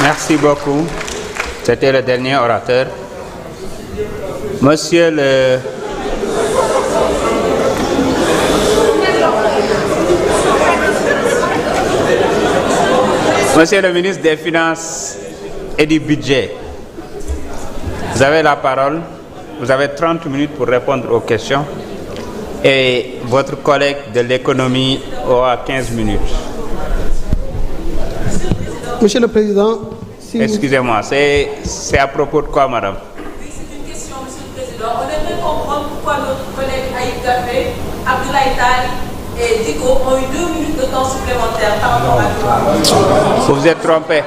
Merci beaucoup. C'était le dernier orateur. Monsieur le ministre des Finances et du Budget, vous avez la parole. Vous avez 30 minutes pour répondre aux questions. Et votre collègue de l'économie aura 15 minutes. Monsieur le Président, excusez-moi, c'est à propos de quoi, madame? Oui, c'est une question, Monsieur le Président. On aimerait comprendre pourquoi notre collègue Aïb Gafé, Abdoulaye Tall et Diko ont eu 2 minutes de temps supplémentaire par rapport à toi. Vous vous êtes trompé.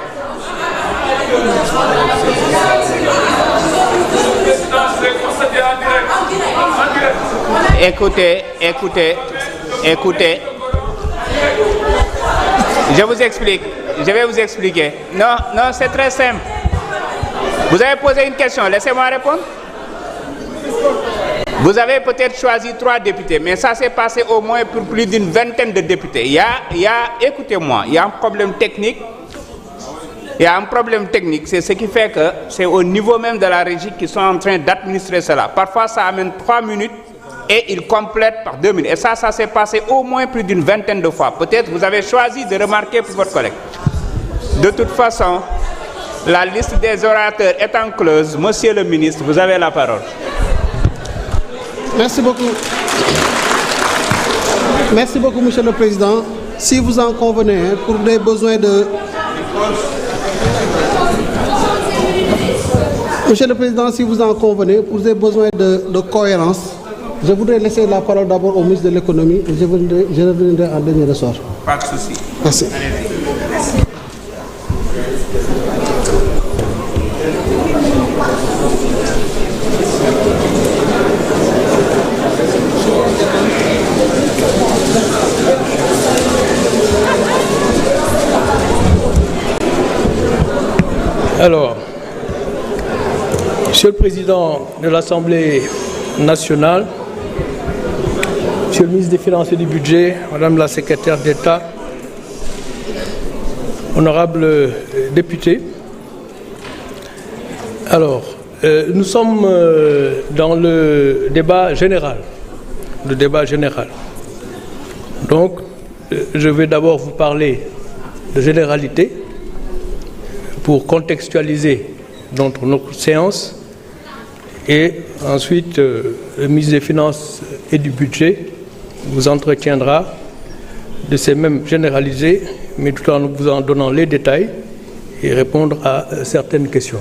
Écoutez. Je vous explique. Je vais vous expliquer. Non, c'est très simple. Vous avez posé une question, laissez-moi répondre. Vous avez peut-être choisi 3 députés, mais ça s'est passé au moins pour plus d'une vingtaine de députés. Écoutez-moi, il y a un problème technique. C'est ce qui fait que c'est au niveau même de la régie qu'ils sont en train d'administrer cela. Parfois, ça amène 3 minutes et ils complètent par 2 minutes. Et ça s'est passé au moins plus d'une vingtaine de fois. Peut-être vous avez choisi de remarquer pour votre collègue. De toute façon, la liste des orateurs étant close, monsieur le ministre, vous avez la parole. merci beaucoup. Merci beaucoup, Monsieur le Président. Si vous en convenez, pour des besoins de... Monsieur le Président, si vous en convenez, pour des besoins de cohérence, je voudrais laisser la parole d'abord au ministre de l'économie et je reviendrai en dernier ressort. Pas de souci. Merci. Alors, Monsieur le Président de l'Assemblée nationale, Monsieur le ministre des Finances et du Budget, Madame la secrétaire d'État, honorables députés. Alors, nous sommes dans le débat général. Donc, je vais d'abord vous parler de généralité pour contextualiser notre séance et ensuite le ministre des Finances et du Budget vous entretiendra de ces mêmes généralisés, mais tout en vous en donnant les détails et répondre à certaines questions.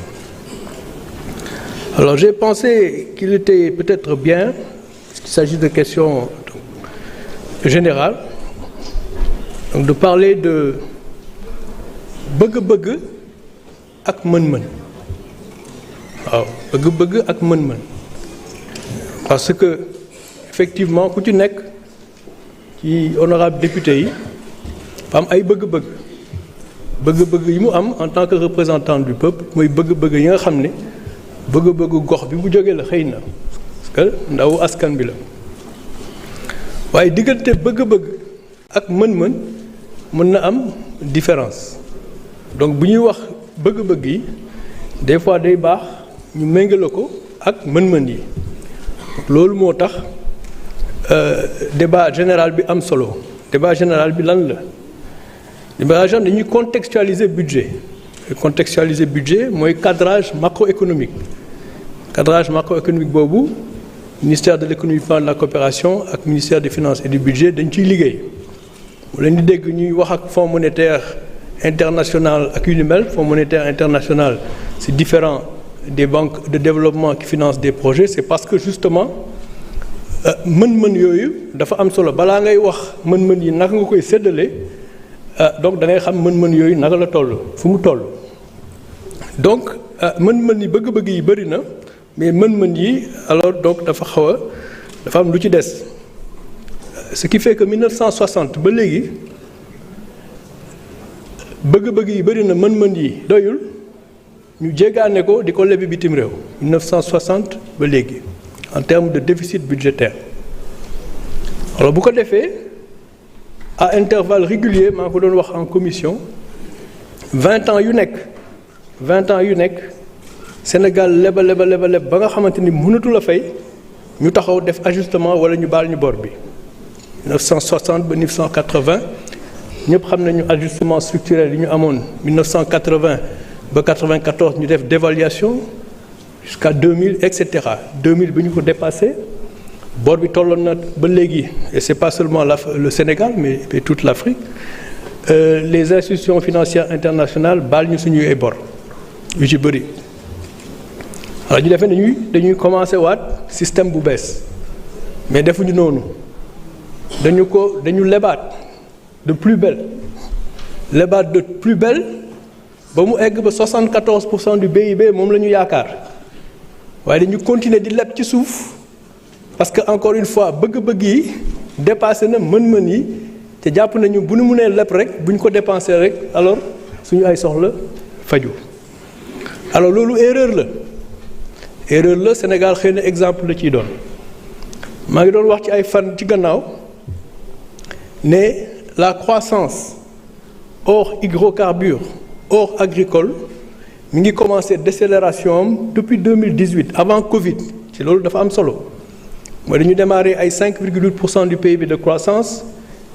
Alors j'ai pensé qu'il était peut-être bien, parce qu'il s'agit de questions générales, donc de parler de bëgg-bëgg ak mën-mën. waaw bëgg-bëgg ak mën-mën parce que effectivement ku ci nekk ci honorable député yi am ay bëgg-bëgg yi mu am en tant que représentant du peuple mooy bëgg-bëgg yi nga xam ne bëgg-bëgg gox bi bu jógee la xëy na parce que ndawu askan bi la waaye diggante bëgg-bëgg ak mën-mën mën na am différence donc bu ñuy wax bëgg-bëgg yi des fois day baax ñu méngale ko ak mën-mën yi loolu moo tax débat général bi am solo débat général bi lan la débat général dañuy contextualiser budget mooy cadrage macroéconomique boobu ministère de l'économie et de la coopération ak ministère des finances et du budget dañ ciy liggéey mu leen di dégg ñuy wax ak fonds monétaire international ak yu ni mel fonds monétaire international c'est différent des banques de développement qui financent des projets c'est parce que justement mën-mën yooyu dafa am solo balaa ngay wax mën-mën yi naka nga koy séddale donc da ngay xam mën-mën yooyu naka la toll fu mu toll donc mën-mën yi bëgg-bëgg yi bëri na mais mën-mën yi alors donc dafa am lu ci des ce qui fait que 1960 ba léegi bëgg-bëgg yi bëri na mën-mën yi doyul ñu jéggaane ko di ko lebi bitim réew 1960 ba léegi en termes de déficit budgétaire alors bu ko defee à intervalles réguliers maa ngi ko doon wax en commission 20 ans yu nekk 20 ans yu nekk Sénégal leb ba nga xamante ni mënatu la fay ñu taxaw def ajustement wala ñu baal ñu bor bi 1960 ba 1980 ñëpp xam nañu ajustement structurel yi ñu amoon 1980 ba 94 ñu def dévaluation jusqu'à 2000 et cetera 2000 bi ñu ko dépassé bor bi tolloon na ba léegi et c'est pas seulement le Sénégal mais toute l'Afrique les institutions financières internationales baal ñu suñuy ay bor yu ci bëri alors ñu defee dañuy commencer waat système bu bees mais defuñu noonu dañu lebaat de plus belle ba mu egg ba 74% du PIB moom la ñu yaakaar waaye dañu continuer di leb ci suuf parce que encore une fois bëgg-bëgg yi dépassé na mën-mën yi te jàpp nañu bu ñu mënee leb rek bu ñu ko dépensé rek alors suñu ay soxla faju alors loolu erreur la Sénégal xëy na exemple la ciy doon maa ngi doon wax ci ay fan ci gannaaw ne la croissance hors hydrocarbures hors agricole mi ngi commencé décélération am depuis 2018 avant Covid ci loolu dafa am solo mooy dañu démarré ay 5,8% du PIB de croissance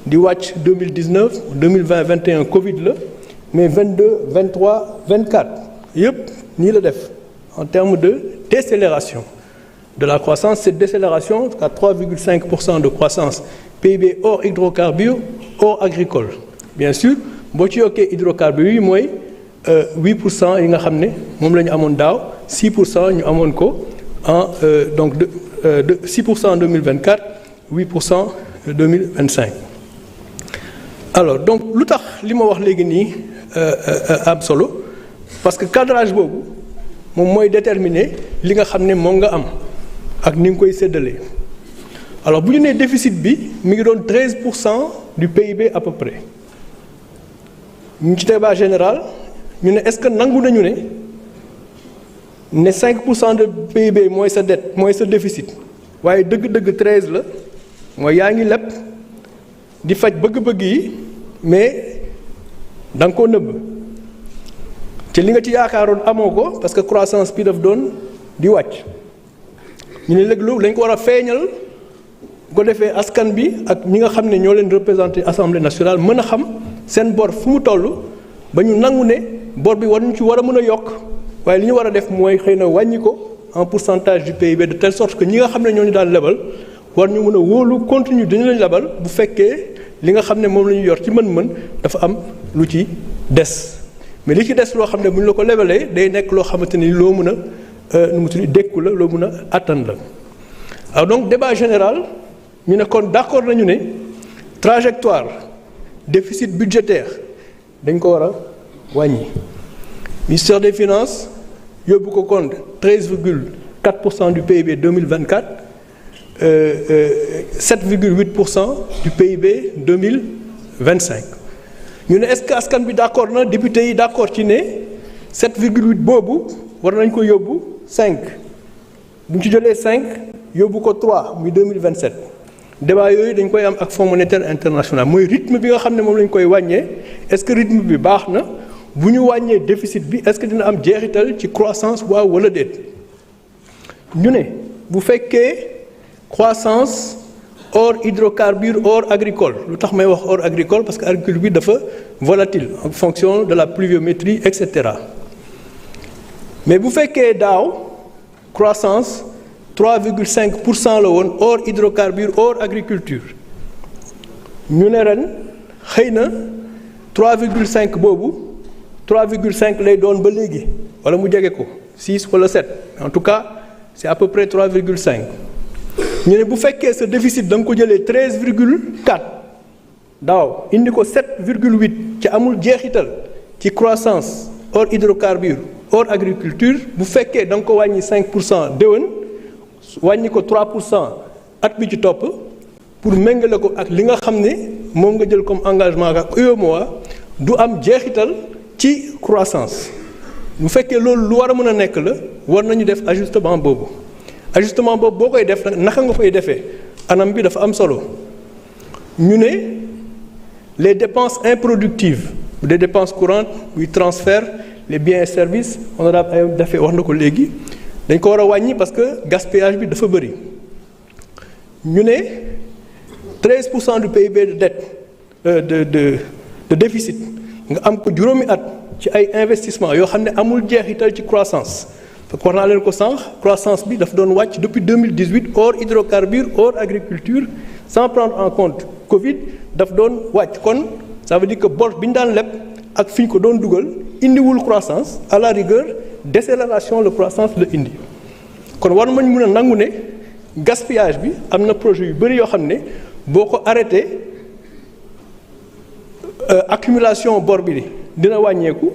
di wàcc 2019 2020 21 Covid la mais 22 23 24 yëpp nii la def en termes de décélération de la croissance. Cette décélération à 3,5% de croissance PIB hors hydrocarbures hors agricole bien sûr boo ci yokkee hydrocarbures yi mooy 8% yi nga xam ne moom la ñu amoon daaw 6% ñu amoon ko en donc de 6% en 2024 8% en 2025. alors donc lu tax li ma wax léegi nii am solo parce que cadrage boobu moom mooy déterminer li nga xam ne moom nga am ak ni nga koy séddalee alors bu ñu nee déficit bi mi ngi doon 13% du PIB à peu près ñu ci débat général ñu ne est-ce que nangu nañu ne 5% de PIB mooy sa dette mooy sa déficit waaye dëgg-dëgg 13 la mooy yaa ngi leb di faj bëgg-bëgg yi mais da nga koo nëbb te li nga ci yaakaaroon amoo ko parce que croissance bi daf doon di wàcc ñu ne léegi loolu dañ ko war a feeñal bu ko defee askan bi ak ñi nga xam ne ñoo leen représenté assemblée nationale mën a xam seen bor fu mu toll ba ñu nangu ne bor bi war ñu ci war a mën a yokk waaye li ñu war a def mooy xëy na wàññi ko en pourcentage du PIB de telle sorte que ñi nga xam ne ñoo ñu daan lebal war ñu mën a wóolu continue dañu lañ lebal bu fekkee li nga xam ne moom la ñu yor ci mën-mën dafa am lu ci des mais li ci des loo xam ne bu ñu la ko lebalee day nekk loo xamante ni loo mën a nu mu tudd dékku la loo mën a attan la alors donc débat général ñu ne kon d'accord nañu ne trajectoire déficit budgétaire dañ ko war a wàññi ministère des finances yóbbu ko kon 13,4% du PIB 2024 7,8% du PIB 2025 ñu ne est-ce que askan bi d'accord na député yi d'accord ci ne 7,8 boobu war nañ ko yóbbu 5 bu ñu ci jëlee 5 yóbbu ko 3 muy 2027 débat yooyu dañ koy am ak Fonds monétaire international mooy rythme bi nga xam ne moom lañ koy wàññee est-ce que rythme bi baax na bu ñu wàññee déficit bi est-ce que dina am jeexital ci croissance waaw wala déet ñu ne bu fekkee croissance hors hydrocarbures hors agricole lu tax may wax hors agricole parce que agriculture bi dafa volatile en fonction de la pluviométrie et cetera mais bu fekkee daaw croissance 3,5% la woon hors hydrocarbures hors agriculture ñu ne ren xëy na 3,5 boobu 3,5 lay doon ba léegi wala mu jege ko 6 wala 7 en tout cas c'est à peu près 3,5 ñu ne bu fekkee sa déficit da nga ko jëlee 13,4 daaw indi ko 7,8 ci amul jeexital ci croissance hors hydrocarbures hors agriculture bu fekkee da nga ko wàññi 5% déwén wàññi ko 3% at bi ci topp pour méngale ko ak li nga xam ne moom nga jël comme engagement ak UEMOA du am jeexital ci croissance bu fekkee loolu lu war a mën a nekk la war nañu def ajustement boobu boo koy def naka nga koy defee anam bi dafa am solo ñu ne les dépenses improductives des dépenses courantes muy transfert les biens et services honorable Ayib Daffé wax na ko léegi dañ ko war a wàññi parce que gaspillage bi dafa bëri ñu ne 13% du PIB de dette de déficit nga am ko juróomi at ci ay investissement yoo xam ne amul jeexital ci croissance parce que wax naa leen ko sànq croissance bi dafa doon wàcc depuis 2018 hors hydrocarbures hors agriculture sans prendre en compte Covid daf doon wàcc kon ça veut dire que bor bi ñu daan leb ak fi ñu ko doon dugal indiwul croissance à la rigueur décélération de croissance la indi kon war nañ mën a nangu ne gaspillage bi am na projet yu bëri yoo xam ne boo ko arrêté accumulation bor bi dina wàññeeku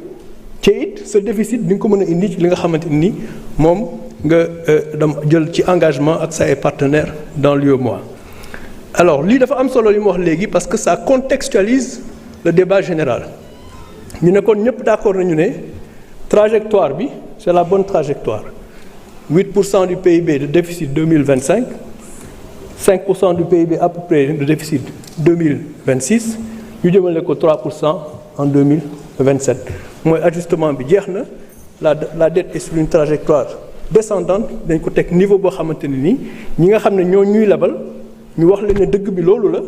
ci it sa déficit di nga ko mën a indi ci li nga xamante ni moom nga dam jël ci engagement ak say partenaires dans l'UEMOA. Alors lii dafa am solo li mu wax léegi parce que ça contextualise le débat général ñu ne kon ñëpp d'accord nañu ne trajectoire bi c'est la bonne trajectoire 8% du PIB de déficit 2025 5% du PIB à peu près de déficit 2026 ñu jëmale ko 3% en 2027 mooy ajustement bi jeex na la dette est sur une trajectoire descendante dañ ko teg niveau boo xamante ne nii ñi nga xam ne ñoo ñuy lebal ñu wax leen ne dëgg bi loolu la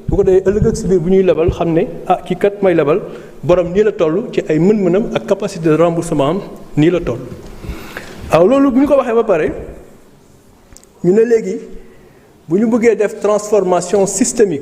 bu ko dee ëllëg ak si biir bu ñuy lebal xam ne kii kat may lebal borom nii la toll ci ay mën-mënam ak capacité de remboursement am nii la toll. waaw loolu bu ñu ko waxee ba pare ñu ne léegi bu ñu bëggee def transformation systémique.